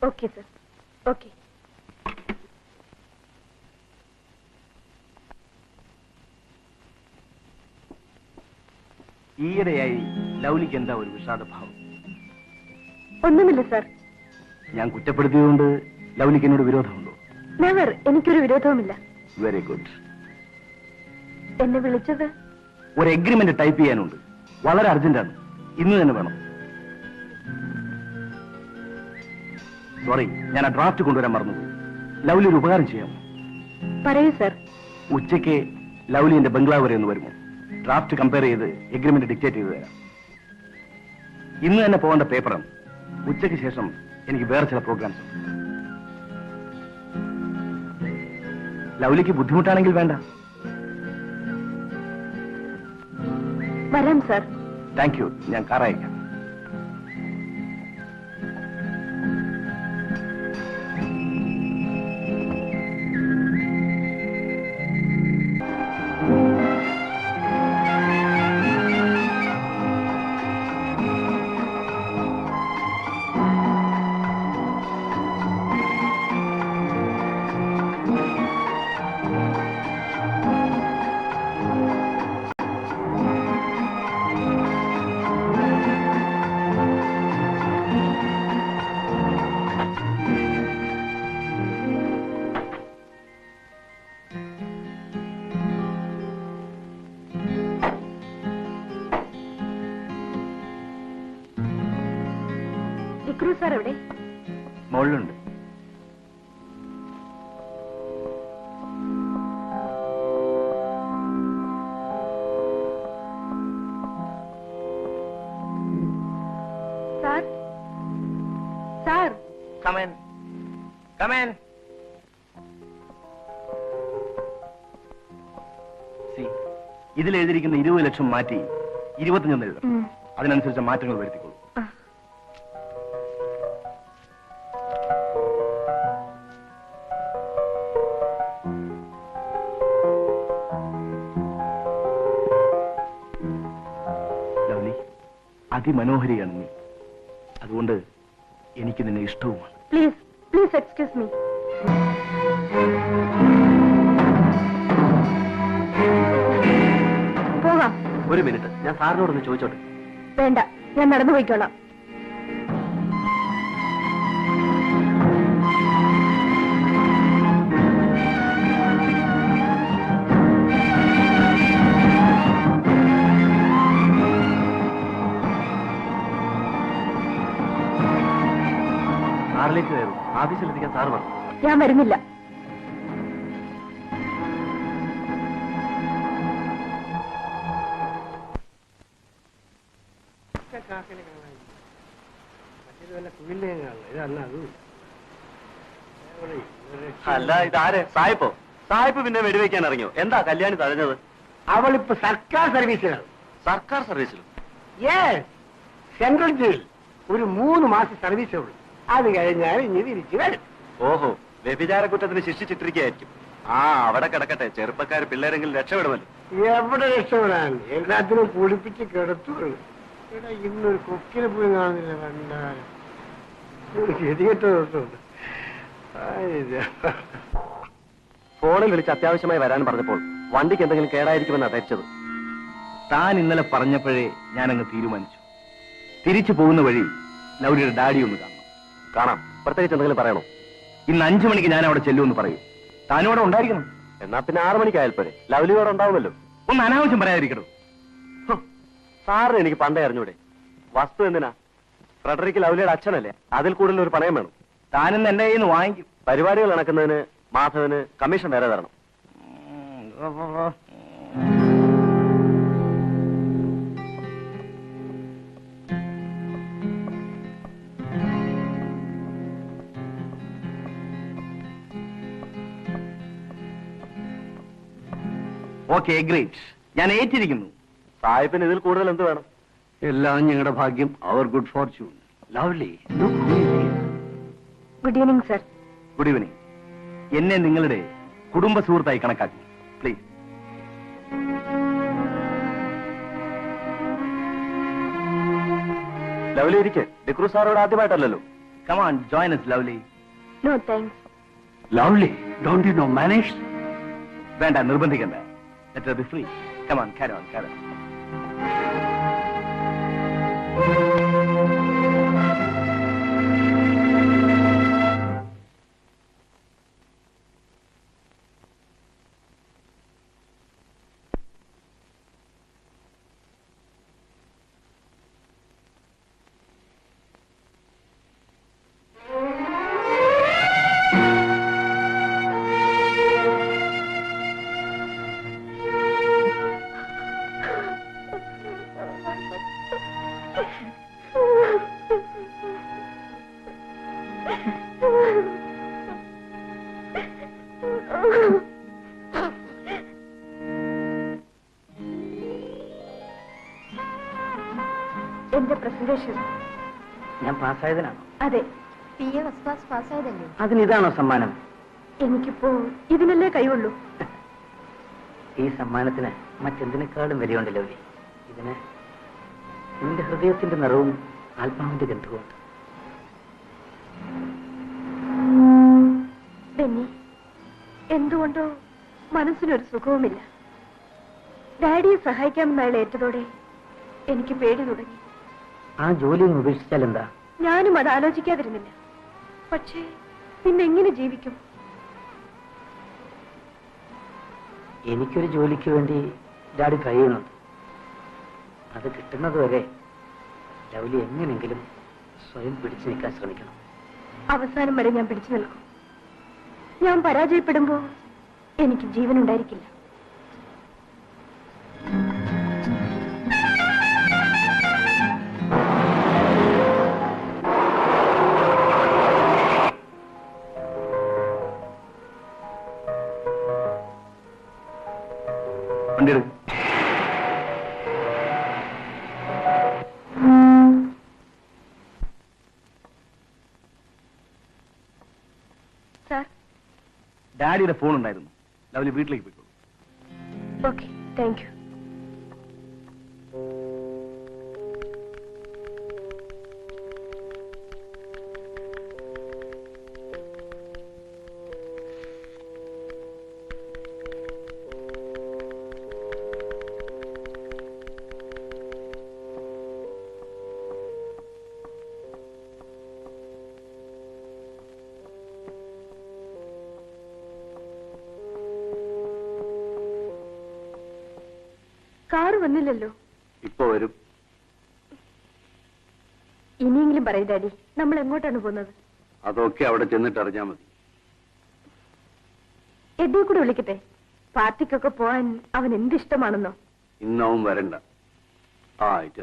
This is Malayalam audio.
Okay sir, okay. ഈയിടെയായി ലൗലിക്ക് എന്താ ഒരു വിഷാദഭാവം? ഒന്നുമില്ല സർ. ഞാൻ കുറ്റപ്പെടുത്തിയതുകൊണ്ട് ലൗലിക്ക് എന്നോട് വിരോധമുണ്ടോ? നെവർ. എനിക്കൊരു വിരോധവുമില്ല. Very good. എന്നെ വിളിച്ചത് ഒരു എഗ്രിമെന്റ് ടൈപ്പ് ചെയ്യാനുണ്ട്. വളരെ അർജന്റാണ്. ഇന്ന് തന്നെ വേണം. സോറി, ഞാൻ ആ ഡ്രാഫ്റ്റ് കൊണ്ടുവരാൻ മറന്നുപോയി. ലൗലി ഒരു ഉപകാരം ചെയ്യാമോ? പറയൂ സർ. ഉച്ചയ്ക്ക് ലൗലി എന്റെ ബംഗ്ലാവ് വരെ ഒന്ന് വരുമോ? ഡ്രാഫ്റ്റ് കമ്പയർ ചെയ്ത് എഗ്രിമെന്റ് ഡിക്റ്റേറ്റ് ചെയ്ത് തരാം. ഇന്ന് തന്നെ പോകേണ്ട പേപ്പറാണ്. ഉച്ചയ്ക്ക് ശേഷം എനിക്ക് വേറെ ചില പ്രോഗ്രാംസ് ഉണ്ട്. ലൗലിക്ക് ബുദ്ധിമുട്ടാണെങ്കിൽ വേണ്ട. വരാം സർ. Thank you. ഞാൻ കാർ അയക്കാം. സാർ എവിടെ? മുകളിലുണ്ട്. Sir, sir. Come on, come on. ഇതിൽ എഴുതിയിരിക്കുന്ന 20 ലക്ഷം മാറ്റി 25 എഴുതണം. അതിനനുസരിച്ച് മാറ്റങ്ങൾ വരുത്തിക്കൊള്ളൂ. അതിമനോഹരിയാണ് നീ. അതുകൊണ്ട് എനിക്ക് നിന്നെ ഇഷ്ടവുമാണ്. Please, please excuse me. പോകാം. ഒരു മിനിറ്റ്, ഞാൻ സാറിനോടൊന്ന് ചോദിച്ചോട്ടെ? വേണ്ട, ഞാൻ നടന്നു പോയിക്കോളാം. കാറിലേക്ക് കയറും. ആഫീസിലെത്തിക്കാൻ സാറ് പറഞ്ഞു. ഞാൻ വരുന്നില്ല. അല്ല, ഇതാര്? സായിപ്പോ? സായിപ്പ് പിന്നെ വെടിവെക്കാൻ ഇറങ്ങിയോ? എന്താ കല്യാണി തടഞ്ഞത്? അവളിപ്പോ സർക്കാർ സർവീസിലാണ്. സർക്കാർ സർവീസിലും? Central jail. ഒരു 3 മാസം സർവീസേ ഉള്ളൂ. അത് കഴിഞ്ഞാൽ ഇനി തിരിച്ചു വരും. ഓഹോ, വ്യഭിചാര കുറ്റത്തിന് ശിക്ഷിച്ചിട്ടിരിക്കുകയായിരിക്കും. ആ, അവിടെ കിടക്കട്ടെ. ചെറുപ്പക്കാർ പിള്ളേരെങ്കിലും രക്ഷപ്പെടുമല്ലോ. എവിടെ രക്ഷപ്പെടാൻ? എല്ലാത്തിനും കുളിപ്പിച്ച് കിടത്തുള്ളൂ. ഇവിടെ ഇന്നൊരു കൊക്കിനെ പോയി കാണുന്നില്ല. കണ്ടാലും ഗതികെട്ട ദിവസമുണ്ട്. ഫോണിൽ വിളിച്ച് അത്യാവശ്യമായി വരാൻ പറഞ്ഞപ്പോൾ വണ്ടിക്ക് എന്തെങ്കിലും കേടായിരിക്കുമെന്നാണ് ധരിച്ചത്. താൻ ഇന്നലെ പറഞ്ഞപ്പോഴേ ഞാനങ്ങ് തീരുമാനിച്ചു. തിരിച്ചു പോകുന്ന വഴി ലൗലിയുടെ ഡാഡി ഒന്ന് കാണണം. കാണാം. പ്രത്യേകിച്ച് എന്തെങ്കിലും പറയണോ? ഇന്ന് 5 മണിക്ക് ഞാൻ അവിടെ ചെല്ലുമെന്ന് പറയൂ. താനും അവിടെ ഉണ്ടായിരിക്കണം. എന്നാ പിന്നെ 6 മണിക്കായാൽ പോരെ? ലൗലി അവിടെ ഉണ്ടാവുമല്ലോ. ഒന്ന് അനാവശ്യം പറയാതിരിക്കണോ? സാറിന് എനിക്ക് പണ്ടേ അറിഞ്ഞൂടെ? വസ്തു എന്തിനാ? ഫ്രെഡറിക്ക് ലൗലിയുടെ അച്ഛനല്ലേ? അതിൽ കൂടുതൽ ഒരു പണയം വേണം. താനിന്ന് എന്റെ കയ്യിൽ നിന്ന് വാങ്ങിക്കും. പരിപാടികൾ നടക്കുന്നതിന് മാധവന് കമ്മീഷൻ വേറെ തരണം. Okay, great. ഞാൻ ഏറ്റിരിക്കുന്നു. സാഹിബിന് ഇതിൽ കൂടുതൽ എന്ത് വേണം? എല്ലാം ഞങ്ങളുടെ ഭാഗ്യം. അവർ good fortune. Lovely. Good evening sir. Good evening. എന്നെ നിങ്ങളുടെ കുടുംബ സുഹൃത്തായി കണക്കാക്കി പ്ലീസ്. ലവ്ലി ഇരിക്കെ. ഡിക്രൂസ് സാറോട് ആദ്യമായിട്ടല്ലോ. Come on, join us, Lovely. No thanks. Lovely, don't you know manage? വേണ്ട, നിർബന്ധിക്കണ്ട. Let her be free. Come on, carry on, carry on. എന്റെ പ്രസന്റേഷൻ. ഞാൻ പാസ്സായതിനാണോ? അതെ, PA ഫസ്റ്റ് ക്ലാസ് പാസ്സായതല്ലേ? അതിനിതാണോ സമ്മാനം? എനിക്കിപ്പോ ഇതിനല്ലേ കൈയുള്ളൂ. ഈ സമ്മാനത്തിന് മറ്റെന്തിനേക്കാളും വിലയുണ്ട് ലവ്ലി. ഇതിന് നിന്റെ ഹൃദയത്തിന്റെ നിറവും ആത്മാവിന്റെ ഗന്ധവുമുണ്ട്. ബെന്നി, എന്തുകൊണ്ടോ മനസ്സിനൊരു സുഖവുമില്ല. ഡാഡിയെ സഹായിക്കാമെന്ന് അയാൾ ഏറ്റതോടെ എനിക്ക് പേടി തുടങ്ങി. ആ ജോലി ഒന്ന് ഉപേക്ഷിച്ചാൽ എന്താ? ഞാനും അത് ആലോചിക്കാതിരുന്നില്ല. പക്ഷേ പിന്നെങ്ങനെ ജീവിക്കും? എനിക്കൊരു ജോലിക്ക് വേണ്ടി ഡാഡി ട്രൈ ചെയ്യുന്നുണ്ട്. അത് കിട്ടുന്നത് വരെ ലവ്ലി എങ്ങനെങ്കിലും സ്വയം പിടിച്ചു നിൽക്കാൻ ശ്രമിക്കണം. അവസാനം വരെ ഞാൻ പിടിച്ചു നിൽക്കും. ഞാൻ പരാജയപ്പെടുമ്പോ എനിക്ക് ജീവൻ ഉണ്ടായിരിക്കില്ല. വണ്ടി എടുക്കും. സാർ, ഡാഡിയുടെ ഫോൺ ഉണ്ടായിരുന്നു. ലവ്ലി വീട്ടിലേക്ക് പോയിക്കോളൂ. Okay, thank you. കാറ് വന്നില്ലല്ലോ. ഇപ്പൊ വരും. ഇനിയെങ്കിലും പറയൂ ഡാഡി, നമ്മൾ എങ്ങോട്ടാണ് പോകുന്നത്? അതൊക്കെ അവിടെ ചെന്നിട്ട് അറിഞ്ഞാൽ മതി. എന്നെ കൂടെ വിളിക്കട്ടെ? പാർട്ടിക്കൊക്കെ പോവാൻ അവൻ എന്തിഷ്ടമാണെന്നോ. ഇന്നവും വരണ്ട. ആ, ഇറ്റ്